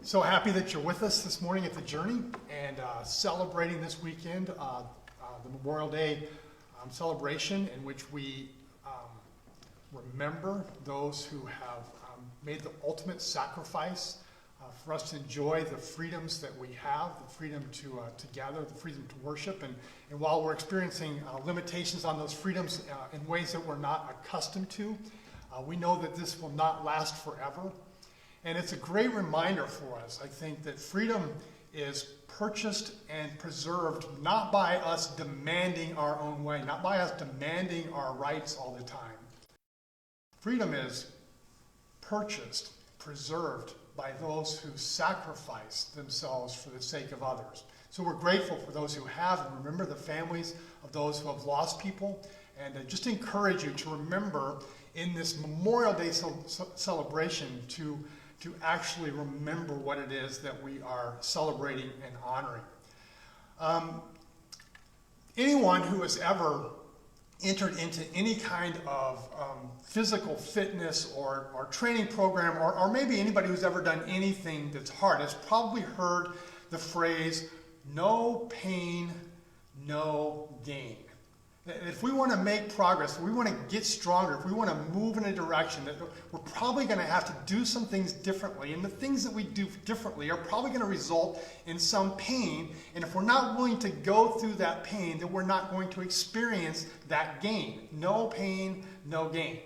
So happy that you're with us this morning at the Journey and celebrating this weekend, the Memorial Day celebration in which we remember those who have made the ultimate sacrifice for us to enjoy the freedoms that we have, the freedom to gather, the freedom to worship. And while we're experiencing limitations on those freedoms in ways that we're not accustomed to, we know that this will not last forever. And it's a great reminder for us, I think, that freedom is purchased and preserved not by us demanding our own way, not by us demanding our rights all the time. Freedom is purchased, preserved by those who sacrifice themselves for the sake of others. So we're grateful for those who have, and remember the families of those who have lost people. And just encourage you to remember in this Memorial Day celebration to actually remember what it is that we are celebrating and honoring. Anyone who has ever entered into any kind of physical fitness or training program, or maybe anybody who's ever done anything that's hard, has probably heard the phrase, no pain, no gain. If we want to make progress, if we want to get stronger, if we want to move in a direction, that we're probably going to have to do some things differently. And the things that we do differently are probably going to result in some pain. And if we're not willing to go through that pain, then we're not going to experience that gain. No pain, no gain.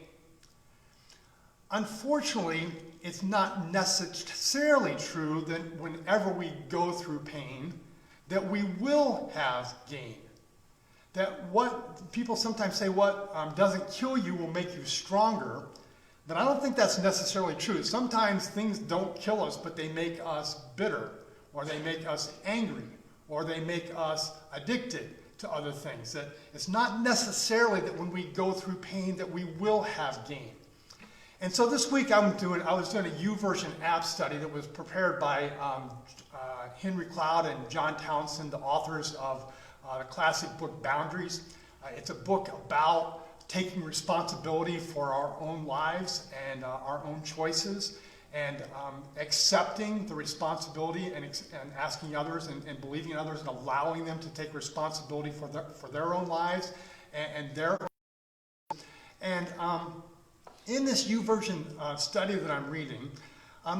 Unfortunately, it's not necessarily true that whenever we go through pain, that we will have gain. That what people sometimes say, what doesn't kill you will make you stronger, but I don't think that's necessarily true. Sometimes things don't kill us, but they make us bitter, or they make us angry, or they make us addicted to other things. That it's not necessarily that when we go through pain that we will have gain. And so this week I was doing a YouVersion app study that was prepared by Henry Cloud and John Townsend, the authors of the classic book Boundaries. It's a book about taking responsibility for our own lives and our own choices, and accepting the responsibility and asking others and believing in others and allowing them to take responsibility for their own lives and their own. And in this YouVersion study that I'm reading,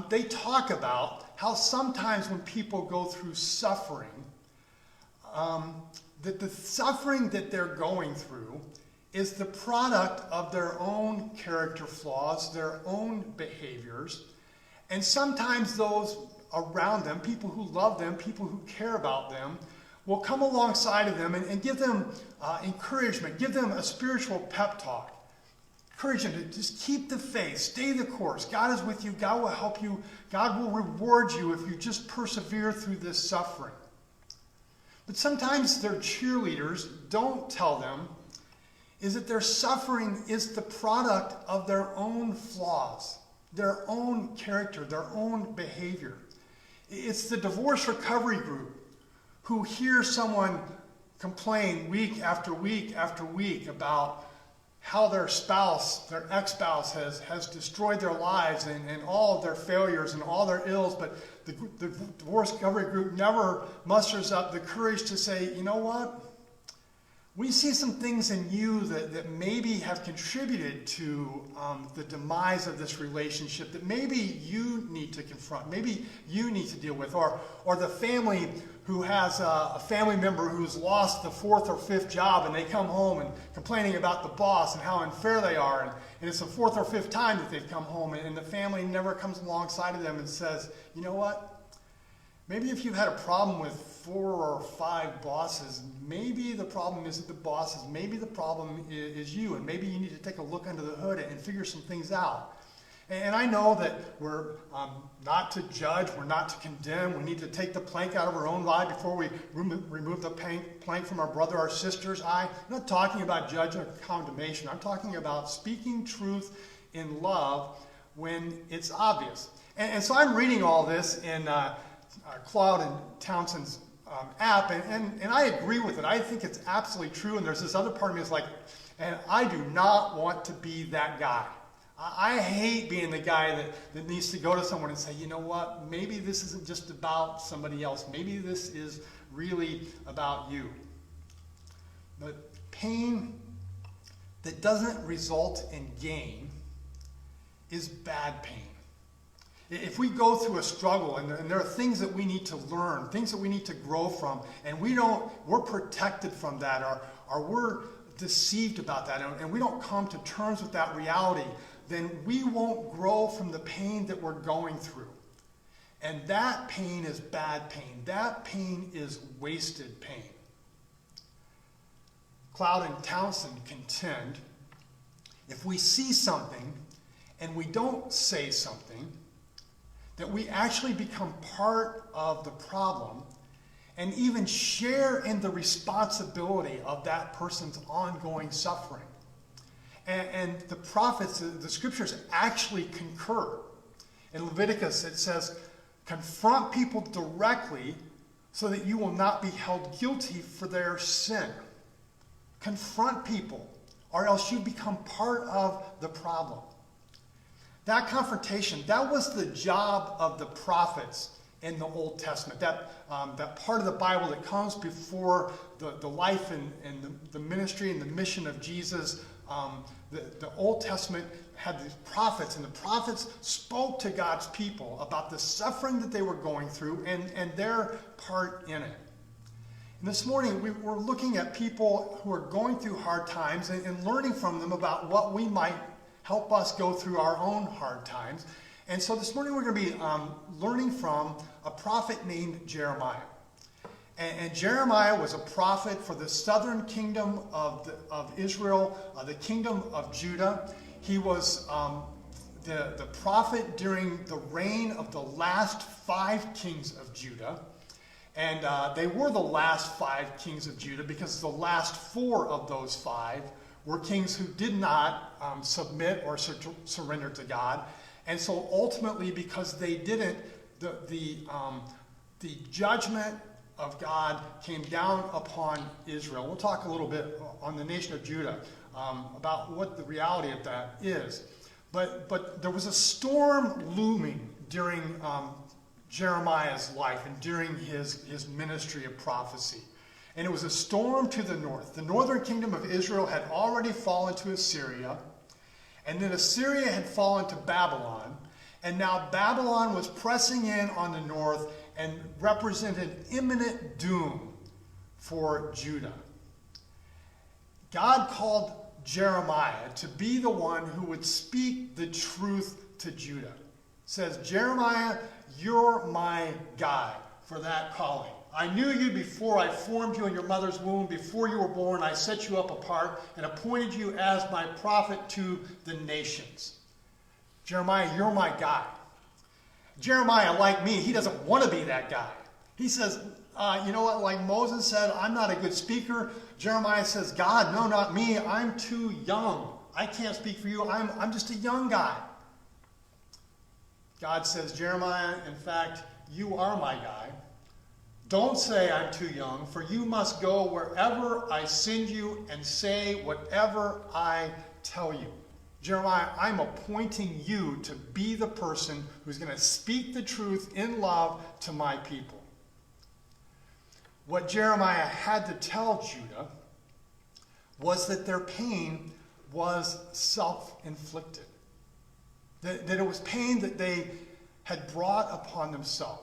they talk about how sometimes when people go through suffering, that the suffering that they're going through is the product of their own character flaws, their own behaviors, and sometimes those around them, people who love them, people who care about them, will come alongside of them and give them encouragement, give them a spiritual pep talk. Encourage them to just keep the faith, stay the course. God is with you, God will help you, God will reward you if you just persevere through this suffering. But sometimes their cheerleaders don't tell them is that their suffering is the product of their own flaws, their own character, their own behavior. It's the divorce recovery group who hear someone complain week after week after week about how their spouse, their ex-spouse has destroyed their lives and all of their failures and all their ills, but the divorce recovery group never musters up the courage to say, you know what? We see some things in you that maybe have contributed to the demise of this relationship that maybe you need to confront, maybe you need to deal with, or the family who has a family member who's lost the fourth or fifth job and they come home and complaining about the boss and how unfair they are, and it's the fourth or fifth time that they've come home, and the family never comes alongside of them and says, you know what? Maybe if you've had a problem with 4 or 5 bosses, maybe the problem isn't the bosses, maybe the problem is you, and maybe you need to take a look under the hood and figure some things out. And I know that we're not to judge, we're not to condemn, we need to take the plank out of our own eye before we remove the plank from our brother or sister's eye. I'm not talking about judgment or condemnation, I'm talking about speaking truth in love when it's obvious. And so I'm reading all this in Cloud and Townsend's app, and I agree with it. I think it's absolutely true, and there's this other part of me that's like, and I do not want to be that guy. I hate being the guy that needs to go to someone and say, you know what, maybe this isn't just about somebody else. Maybe this is really about you. But pain that doesn't result in gain is bad pain. If we go through a struggle and there are things that we need to learn, things that we need to grow from, and we're protected from that, or we're deceived about that, and we don't come to terms with that reality, then we won't grow from the pain that we're going through. And that pain is bad pain. That pain is wasted pain. Cloud and Townsend contend, if we see something and we don't say something, that we actually become part of the problem and even share in the responsibility of that person's ongoing suffering. And the prophets, the scriptures actually concur. In Leviticus it says, confront people directly so that you will not be held guilty for their sin. Confront people, or else you become part of the problem. That confrontation, that was the job of the prophets in the Old Testament. That part of the Bible that comes before the life and the ministry and the mission of Jesus. The Old Testament had these prophets, and the prophets spoke to God's people about the suffering that they were going through and their part in it. And this morning, we're looking at people who are going through hard times and learning from them about what we might help us go through our own hard times. And so this morning, we're going to be learning from a prophet named Jeremiah. And Jeremiah was a prophet for the southern kingdom of Israel, the kingdom of Judah. He was the prophet during the reign of the last 5 kings of Judah. And they were the last 5 kings of Judah because the last 4 of those 5 were kings who did not submit or surrender to God. And so ultimately, because they didn't, the judgment of God came down upon Israel. We'll talk a little bit on the nation of Judah about what the reality of that is. But there was a storm looming during Jeremiah's life and during his ministry of prophecy. And it was a storm to the north. The northern kingdom of Israel had already fallen to Assyria, and then Assyria had fallen to Babylon, and now Babylon was pressing in on the north and represented imminent doom for Judah. God called Jeremiah to be the one who would speak the truth to Judah. It says, Jeremiah, you're my guy for that calling. I knew you before I formed you in your mother's womb. Before you were born, I set you up apart and appointed you as my prophet to the nations. Jeremiah, you're my guy. Jeremiah, like me, he doesn't want to be that guy. He says, you know what, like Moses said, I'm not a good speaker. Jeremiah says, God, no, not me. I'm too young. I can't speak for you. I'm just a young guy. God says, Jeremiah, in fact, you are my guy. Don't say I'm too young, for you must go wherever I send you and say whatever I tell you. Jeremiah, I'm appointing you to be the person who's going to speak the truth in love to my people. What Jeremiah had to tell Judah was that their pain was self-inflicted. That it was pain that they had brought upon themselves.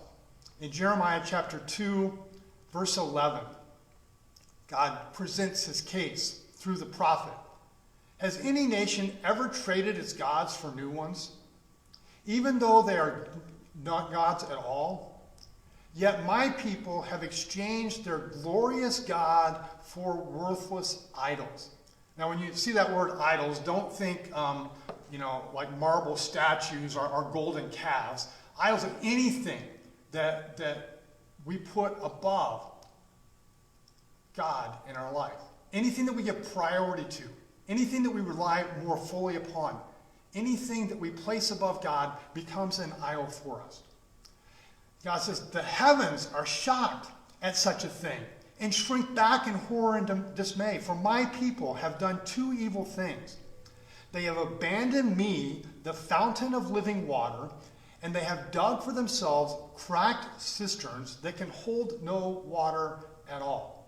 In Jeremiah chapter 2, verse 11, God presents his case through the prophet. Has any nation ever traded its gods for new ones, even though they are not gods at all? Yet my people have exchanged their glorious God for worthless idols. Now, when you see that word idols, don't think, like marble statues or golden calves. Idols of anything that we put above God in our life. Anything that we give priority to. Anything that we rely more fully upon. Anything that we place above God becomes an idol for us. God says, the heavens are shocked at such a thing and shrink back in horror and dismay, for my people have done 2 evil things. They have abandoned me, the fountain of living water, and they have dug for themselves cracked cisterns that can hold no water at all.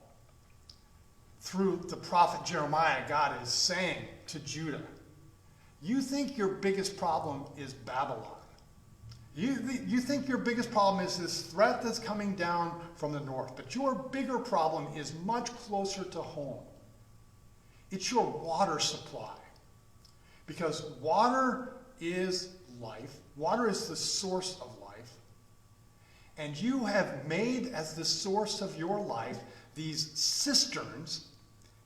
Through the prophet Jeremiah, God is saying to Judah, you think your biggest problem is Babylon. You think your biggest problem is this threat that's coming down from the north, but your bigger problem is much closer to home. It's your water supply. Because water is life. Water is the source of life. And you have made as the source of your life these cisterns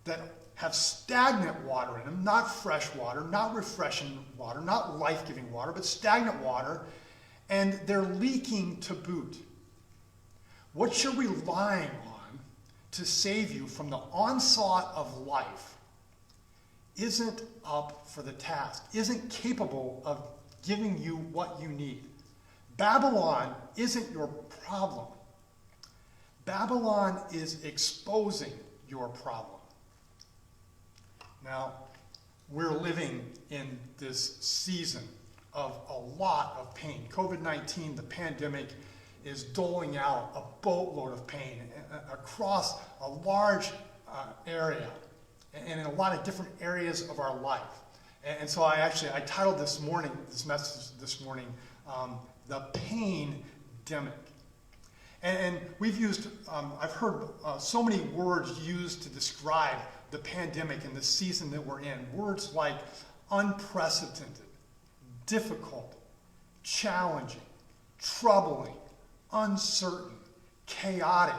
that have stagnant water in them, not fresh water, not refreshing water, not life-giving water, but stagnant water, and they're leaking to boot. What you're relying on to save you from the onslaught of life isn't up for the task, isn't capable of giving you what you need. Babylon isn't your problem. Babylon is exposing your problem. Now, we're living in this season of a lot of pain. COVID-19, the pandemic, is doling out a boatload of pain across a large area and in a lot of different areas of our life. And so I titled this message this morning, The Paindemic. And we've used, I've heard so many words used to describe the pandemic and the season that we're in. Words like unprecedented, difficult, challenging, troubling, uncertain, chaotic,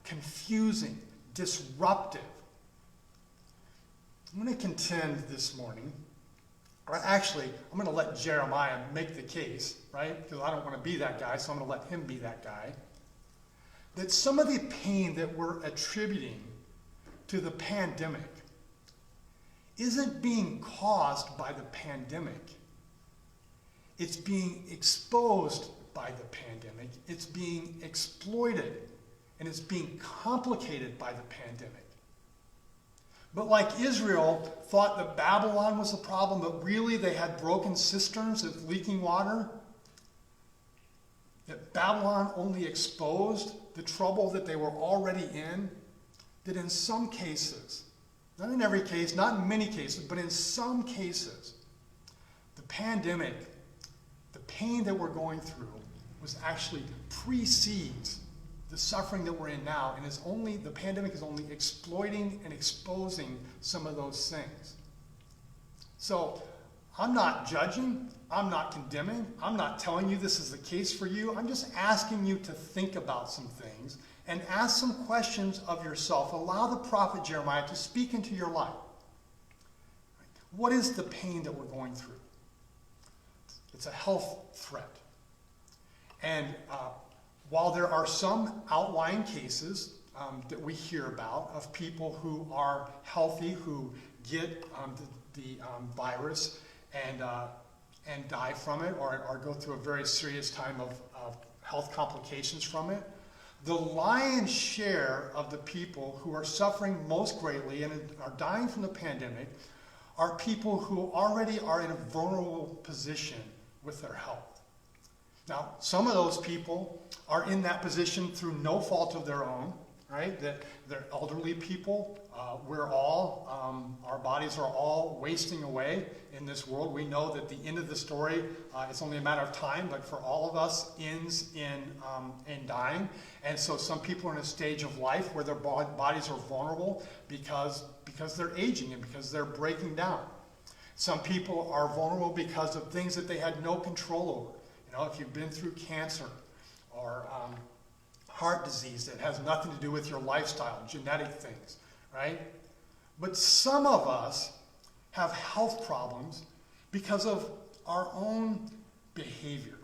confusing, disruptive. I'm going to contend this morning, or actually, I'm going to let Jeremiah make the case, right? Because I don't want to be that guy, so I'm going to let him be that guy. That some of the pain that we're attributing to the pandemic isn't being caused by the pandemic. It's being exposed by the pandemic. It's being exploited, and it's being complicated by the pandemic. But like Israel thought that Babylon was the problem, but really they had broken cisterns of leaking water, that Babylon only exposed the trouble that they were already in, that in some cases, not in every case, not in many cases, but in some cases, the pandemic, the pain that we're going through, was actually precedes the suffering that we're in now, and the pandemic is only exploiting and exposing some of those things. So I'm not judging, I'm not condemning, I'm not telling you this is the case for you. I'm just asking you to think about some things and ask some questions of yourself. Allow the prophet Jeremiah to speak into your life. What is the pain that we're going through? It's a health threat. And while there are some outlying cases that we hear about of people who are healthy, who get the virus and die from it, or go through a very serious time of health complications from it, the lion's share of the people who are suffering most greatly and are dying from the pandemic are people who already are in a vulnerable position with their health. Now, some of those people are in that position through no fault of their own, right? That they're elderly people. We're all, our bodies are all wasting away in this world. We know that the end of the story, it's only a matter of time, but for all of us, ends in dying. And so some people are in a stage of life where their bodies are vulnerable because they're aging and because they're breaking down. Some people are vulnerable because of things that they had no control over. You know, if you've been through cancer or heart disease that has nothing to do with your lifestyle, genetic things, right? But some of us have health problems because of our own behavior,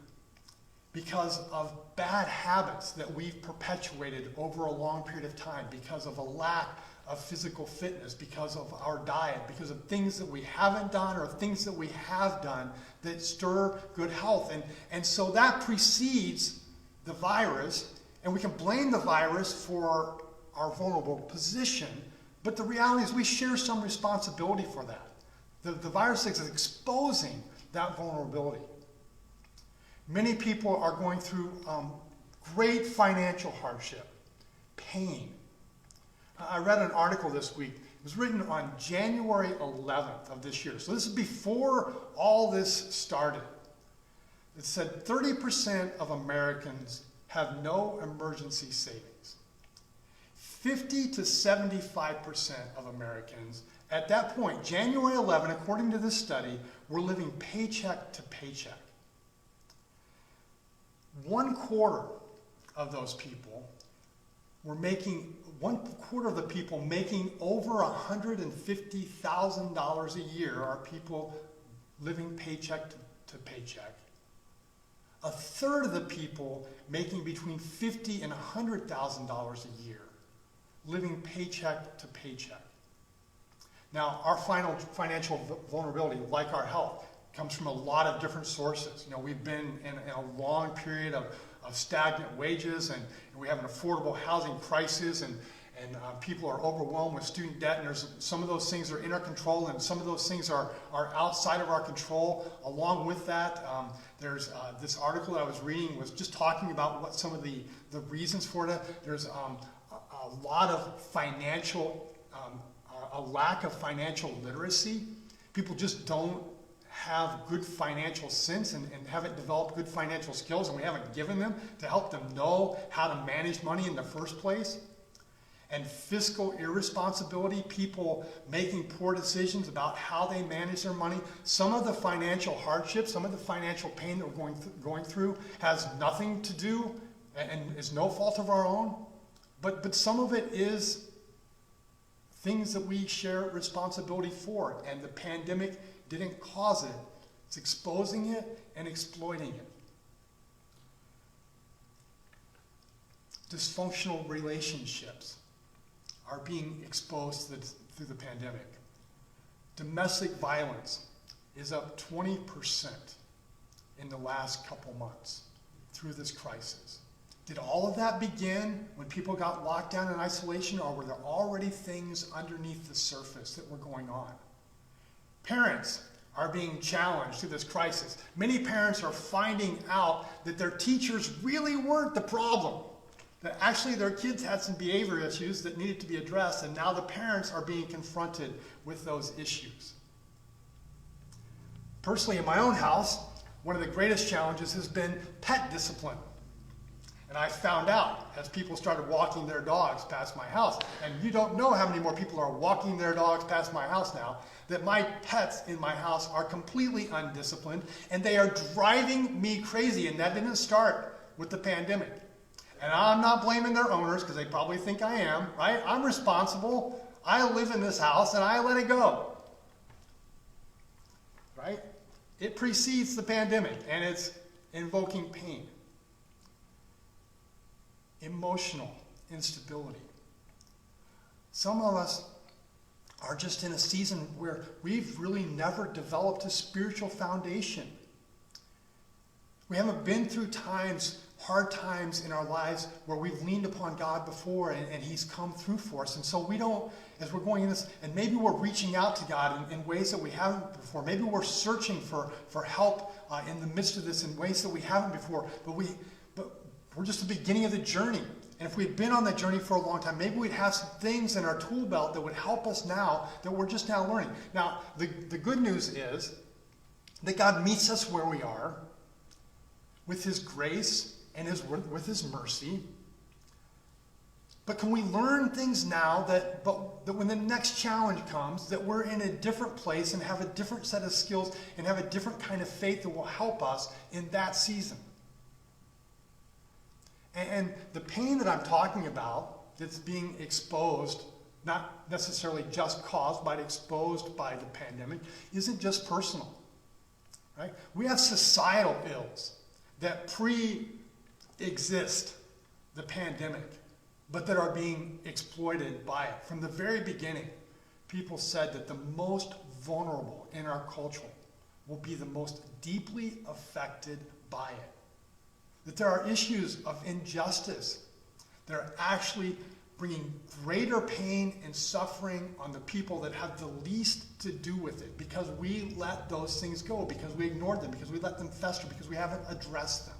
because of bad habits that we've perpetuated over a long period of time, because of a lack of physical fitness, because of our diet, because of things that we haven't done or things that we have done that stir good health. And so that precedes the virus, and we can blame the virus for our vulnerable position, but the reality is we share some responsibility for that. The virus is exposing that vulnerability. Many people are going through great financial hardship, pain. I read an article this week. It was written on January 11th of this year. So this is before all this started. It said 30% of Americans have no emergency savings. 50 to 75% of Americans at that point, January 11, according to this study, were living paycheck to paycheck. 1/4 of those people were making, 1/4 of the people making over $150,000 a year are people living paycheck to paycheck. 1/3 of the people making between $50,000 and $100,000 a year, living paycheck to paycheck. Now, our financial vulnerability, like our health, comes from a lot of different sources. You know, we've been in a long period of stagnant wages, and we have an affordable housing crisis, and people are overwhelmed with student debt, and there's some of those things are in our control, and some of those things are outside of our control. Along with that, there's this article that I was reading was just talking about what some of the reasons for that. There's a lot of a lack of financial literacy. People just don't have good financial sense and haven't developed good financial skills, and we haven't given them to help them know how to manage money in the first place. And fiscal irresponsibility, people making poor decisions about how they manage their money. Some of the financial hardship, some of the financial pain that we're going through has nothing to do and is no fault of our own, but some of it is things that we share responsibility for, and the pandemic didn't cause it. It's exposing it and exploiting it. Dysfunctional relationships are being exposed through the pandemic. Domestic violence is up 20% in the last couple months through this crisis. Did all of that begin when people got locked down in isolation, or were there already things underneath the surface that were going on? Parents are being challenged through this crisis. Many parents are finding out that their teachers really weren't the problem, that actually their kids had some behavior issues that needed to be addressed, and now the parents are being confronted with those issues. Personally, in my own house, one of the greatest challenges has been pet discipline. And I found out as people started walking their dogs past my house, and you don't know how many more people are walking their dogs past my house now, that my pets in my house are completely undisciplined, and they are driving me crazy. And that didn't start with the pandemic. And I'm not blaming their owners, because they probably think I am, right? I'm responsible. I live in this house, and I let it go. Right? It precedes the pandemic, and it's invoking pain. Emotional instability. Some of us are just in a season where we've really never developed a spiritual foundation. We haven't been through hard times in our lives where we've leaned upon God before, and He's come through for us. And so we don't, as we're going in this, and maybe we're reaching out to God in ways that we haven't before. Maybe we're searching for help in the midst of this in ways that we haven't before. But we're just the beginning of the journey. And if we'd been on that journey for a long time, maybe we'd have some things in our tool belt that would help us now that we're just now learning. Now, the good news is that God meets us where we are with His grace and with His mercy. But can we learn things now that when the next challenge comes, that we're in a different place and have a different set of skills and have a different kind of faith that will help us in that season? And the pain that I'm talking about that's being exposed, not necessarily just caused, but exposed by the pandemic, isn't just personal. Right? We have societal ills that pre-exist the pandemic, but that are being exploited by it. From the very beginning, people said that the most vulnerable in our culture will be the most deeply affected by it. That there are issues of injustice that are actually bringing greater pain and suffering on the people that have the least to do with it, because we let those things go, because we ignored them, because we let them fester, because we haven't addressed them.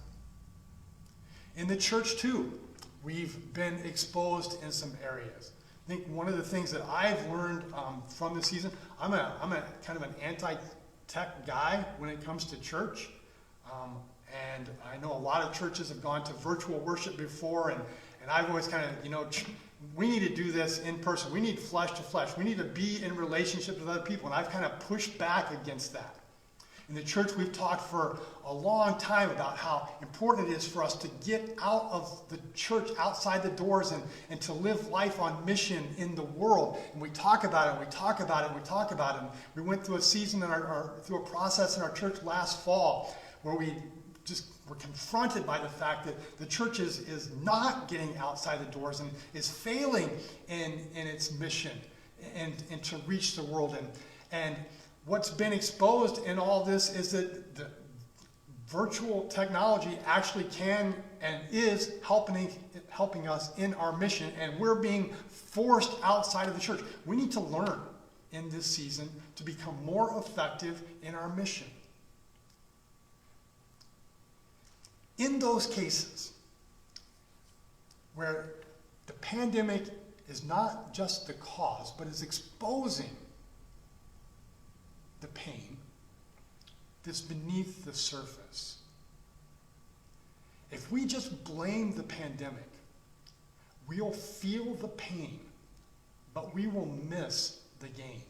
In the church too, we've been exposed in some areas. I think one of the things that I've learned from this season, I'm a kind of an anti-tech guy when it comes to church. And I know a lot of churches have gone to virtual worship before, and I've always kind of, we need to do this in person. We need flesh to flesh. We need to be in relationships with other people, and I've kind of pushed back against that. In the church, we've talked for a long time about how important it is for us to get out of the church, outside the doors, and to live life on mission in the world. And we talk about it, and we talk about it, and we talk about it. And we went through a season, through a process in our church last fall where we just were confronted by the fact that the church is not getting outside the doors and is failing in its mission and to reach the world. And what's been exposed in all this is that the virtual technology actually can and is helping us in our mission, and we're being forced outside of the church. We need to learn in this season to become more effective in our mission. In those cases where the pandemic is not just the cause, but is exposing the pain that's beneath the surface, if we just blame the pandemic, we'll feel the pain, but we will miss the gain.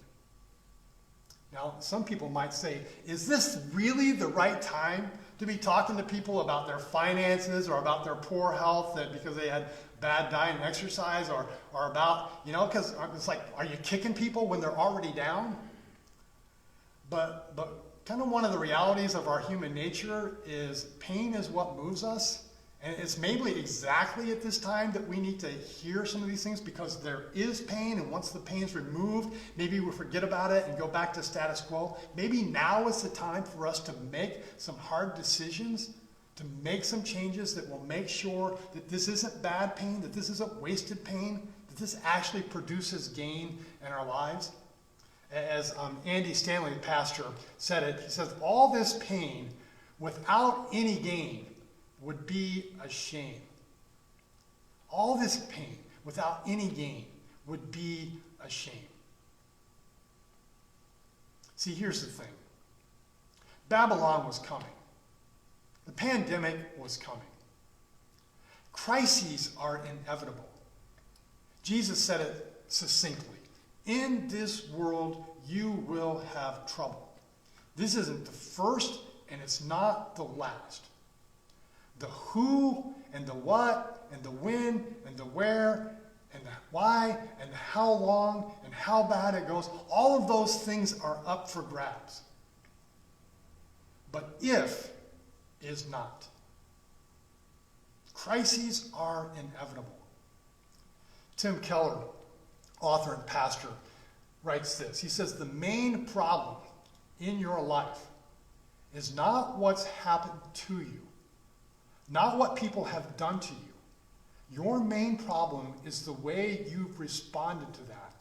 Now, some people might say, is this really the right time to be talking to people about their finances or about their poor health because they had bad diet and exercise, or about, because it's like, are you kicking people when they're already down? But kind of one of the realities of our human nature is pain is what moves us. And it's maybe exactly at this time that we need to hear some of these things, because there is pain, and once the pain's removed, maybe we forget about it and go back to status quo. Maybe now is the time for us to make some hard decisions, to make some changes that will make sure that this isn't bad pain, that this isn't wasted pain, that this actually produces gain in our lives. As Andy Stanley, the pastor, said it, he says, all this pain without any gain would be a shame. All this pain without any gain would be a shame. See, here's the thing. Babylon was coming. The pandemic was coming. Crises are inevitable. Jesus said it succinctly. In this world, you will have trouble. This isn't the first, and it's not the last. The who and the what and the when and the where and the why and the how long and how bad it goes, all of those things are up for grabs. But if is not. Crises are inevitable. Tim Keller, author and pastor, writes this. He says, the main problem in your life is not what's happened to you, not what people have done to you. Your main problem is the way you've responded to that.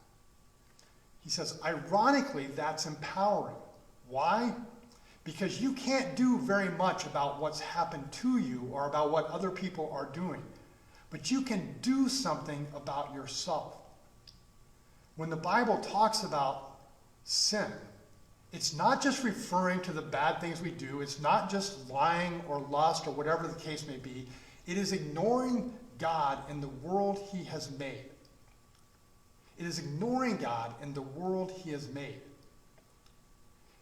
He says, ironically, that's empowering. Why? Because you can't do very much about what's happened to you or about what other people are doing. But you can do something about yourself. When the Bible talks about sin, it's not just referring to the bad things we do. It's not just lying or lust or whatever the case may be. It is ignoring God and the world he has made. It is ignoring God and the world he has made.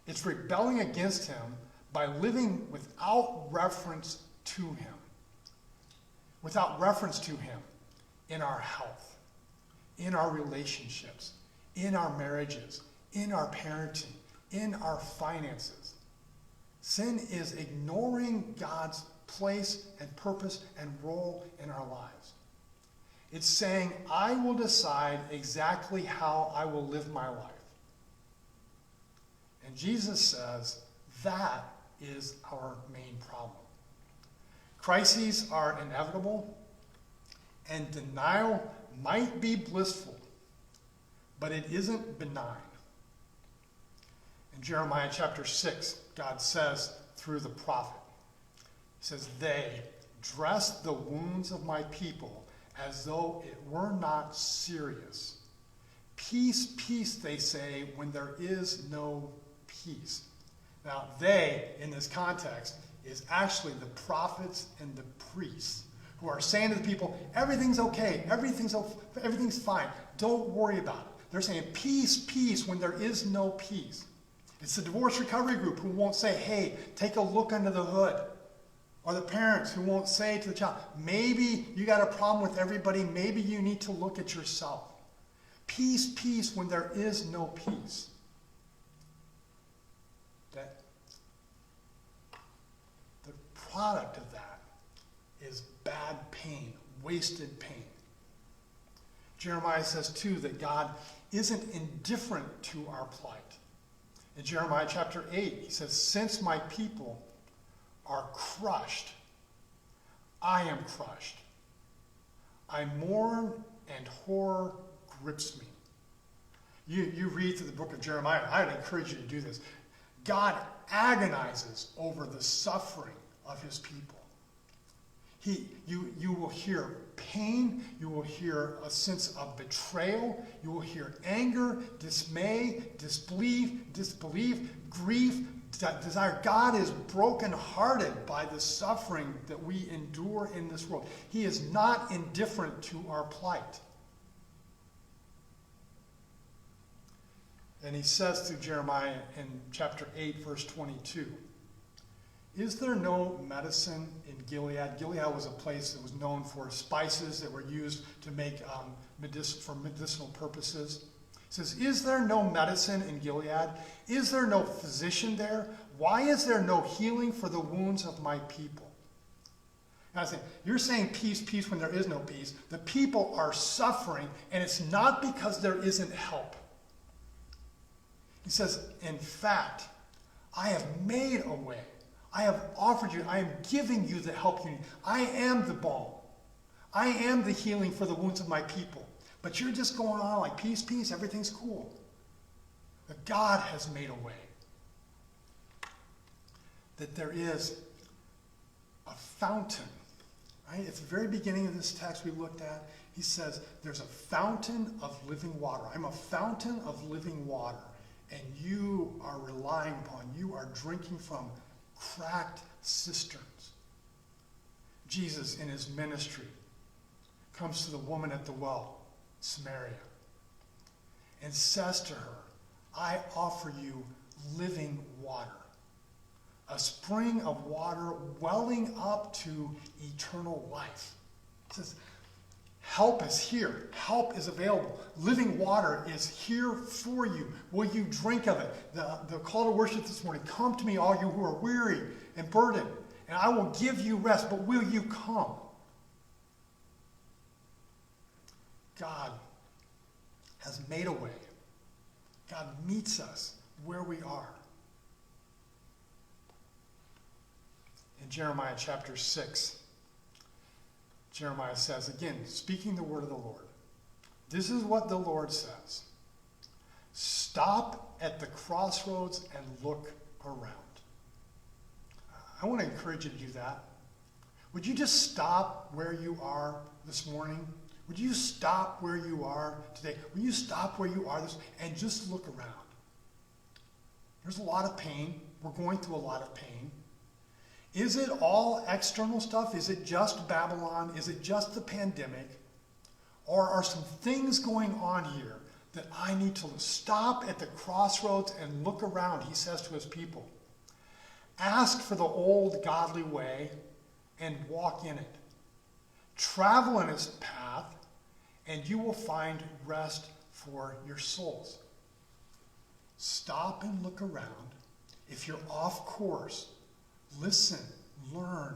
It's rebelling against him by living without reference to him. Without reference to him in our health, in our relationships, in our marriages, in our parenting, in our finances. Sin is ignoring God's place and purpose and role in our lives. It's saying, I will decide exactly how I will live my life. And Jesus says that is our main problem. Crises are inevitable, And denial might be blissful, but it isn't benign. In Jeremiah chapter 6, God says through the prophet, he says, they dress the wounds of my people as though it were not serious. Peace, peace, they say, when there is no peace. Now, they, in this context, is actually the prophets and the priests who are saying to the people, everything's okay, everything's fine, don't worry about it. They're saying, peace, peace, when there is no peace. It's the divorce recovery group who won't say, hey, take a look under the hood. Or the parents who won't say to the child, maybe you got a problem with everybody, maybe you need to look at yourself. Peace, peace, when there is no peace. That the product of that is bad pain, wasted pain. Jeremiah says, too, that God isn't indifferent to our plight. In Jeremiah chapter 8, he says, since my people are crushed, I am crushed. I mourn and horror grips me. You read through the book of Jeremiah, I would encourage you to do this. God agonizes over the suffering of his people. You will hear pain, you will hear a sense of betrayal, you will hear anger, dismay, disbelief, grief, desire. God is brokenhearted by the suffering that we endure in this world. He is not indifferent to our plight. And he says to Jeremiah in chapter 8, verse 22, is there no medicine in Gilead? Gilead was a place that was known for spices that were used to make for medicinal purposes. He says, is there no medicine in Gilead? Is there no physician there? Why is there no healing for the wounds of my people? And I say, you're saying peace, peace when there is no peace. The people are suffering, and it's not because there isn't help. He says, in fact, I have made a way. I have offered you, I am giving you the help you need. I am the balm. I am the healing for the wounds of my people. But you're just going on like peace, peace, everything's cool. But God has made a way. That there is a fountain. Right? At the very beginning of this text we looked at, he says, there's a fountain of living water. I'm a fountain of living water. And you are relying upon, you are drinking from cracked cisterns. Jesus, in his ministry, comes to the woman at the well, Samaria, and says to her, I offer you living water, a spring of water welling up to eternal life. He says, help is here. Help is available. Living water is here for you. Will you drink of it? The call to worship this morning, come to me, all you who are weary and burdened, and I will give you rest, but will you come? God has made a way. God meets us where we are. In Jeremiah chapter 6, Jeremiah says, again, speaking the word of the Lord, this is what the Lord says. Stop at the crossroads and look around. I want to encourage you to do that. Would you just stop where you are this morning? Would you stop where you are today? Will you stop where you are and just look around? There's a lot of pain. We're going through a lot of pain. Is it all external stuff? Is it just Babylon? Is it just the pandemic? Or are some things going on here that I need to stop at the crossroads and look around, he says to his people. Ask for the old godly way and walk in it. Travel in its path, and you will find rest for your souls. Stop and look around. If you're off course, listen, learn,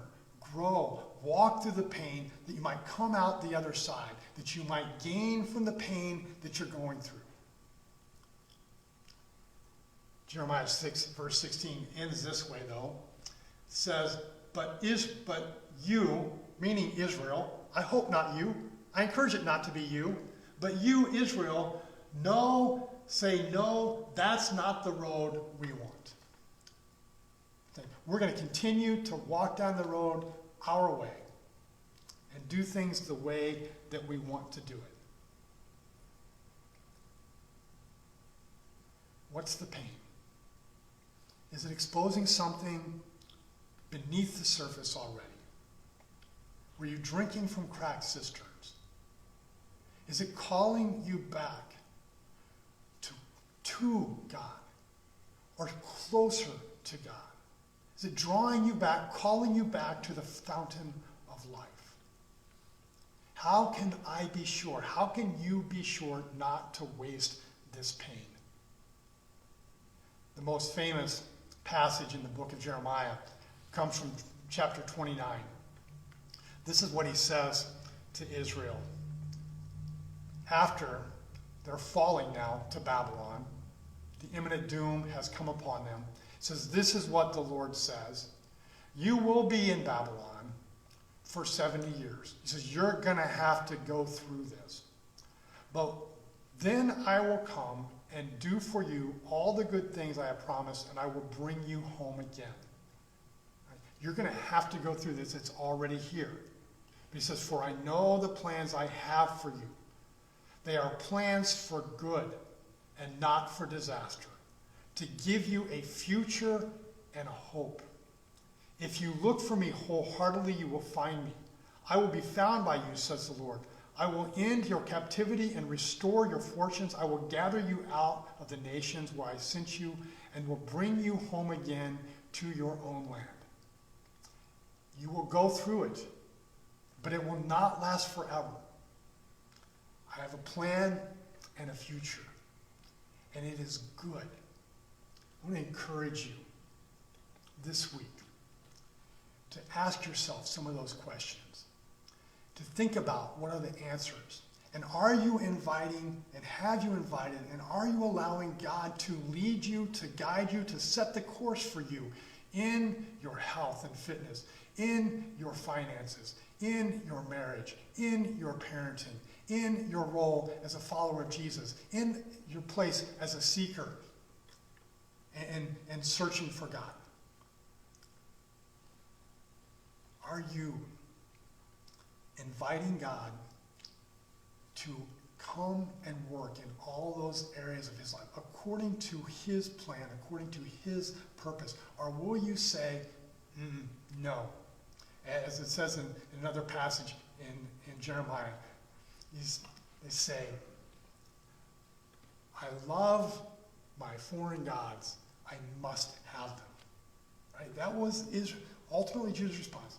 grow, walk through the pain that you might come out the other side, that you might gain from the pain that you're going through. Jeremiah 6, verse 16 ends this way, though. It says, but you, meaning Israel, I hope not you, I encourage it not to be you. But you, Israel, no, say no, that's not the road we want. We're going to continue to walk down the road our way and do things the way that we want to do it. What's the pain? Is it exposing something beneath the surface already? Were you drinking from cracked cisterns? Is it calling you back to God or closer to God? Is it drawing you back, calling you back to the fountain of life? How can I be sure? How can you be sure not to waste this pain? The most famous passage in the book of Jeremiah comes from chapter 29. This is what he says to Israel. After they're falling now to Babylon, the imminent doom has come upon them. It says, this is what the Lord says. You will be in Babylon for 70 years. He says, you're going to have to go through this. But then I will come and do for you all the good things I have promised, and I will bring you home again. You're going to have to go through this. It's already here. But he says, for I know the plans I have for you. They are plans for good and not for disaster, to give you a future and a hope. If you look for me wholeheartedly, you will find me. I will be found by you, says the Lord. I will end your captivity and restore your fortunes. I will gather you out of the nations where I sent you and will bring you home again to your own land. You will go through it, but it will not last forever. I have a plan and a future, and it is good. I want to encourage you this week to ask yourself some of those questions, to think about what are the answers, and are you inviting, and have you invited, and are you allowing God to lead you, to guide you, to set the course for you in your health and fitness, in your finances, in your marriage, in your parenting, in your role as a follower of Jesus, in your place as a seeker and searching for God? Are you inviting God to come and work in all those areas of his life according to his plan, according to his purpose? Or will you say, no? As it says in another passage in Jeremiah, they say, I love my foreign gods. I must have them. Right? That was ultimately Jesus' response.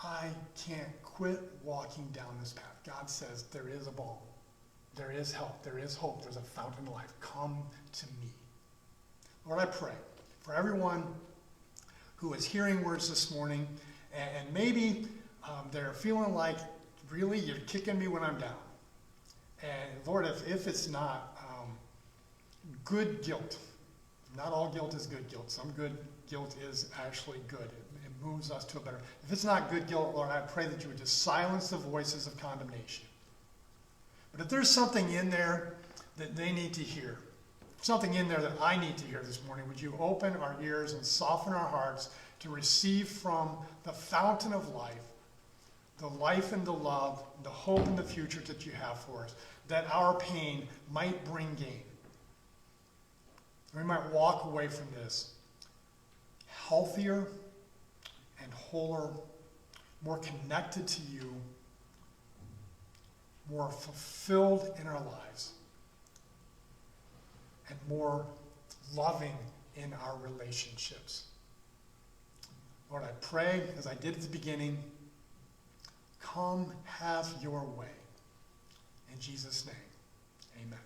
I can't quit walking down this path. God says there is a balm. There is help. There is hope. There's a fountain of life. Come to me. Lord, I pray for everyone who is hearing words this morning, and maybe they're feeling like, really, you're kicking me when I'm down. And Lord, if it's not good guilt, not all guilt is good guilt. Some good guilt is actually good. It moves us to a better. If it's not good guilt, Lord, I pray that you would just silence the voices of condemnation. But if there's something in there that they need to hear, something in there that I need to hear this morning, would you open our ears and soften our hearts to receive from the fountain of life, the life and the love, the hope and the future that you have for us, that our pain might bring gain. We might walk away from this healthier and wholer, more connected to you, more fulfilled in our lives, and more loving in our relationships. Lord, I pray, as I did at the beginning, come have your way. In Jesus' name, amen.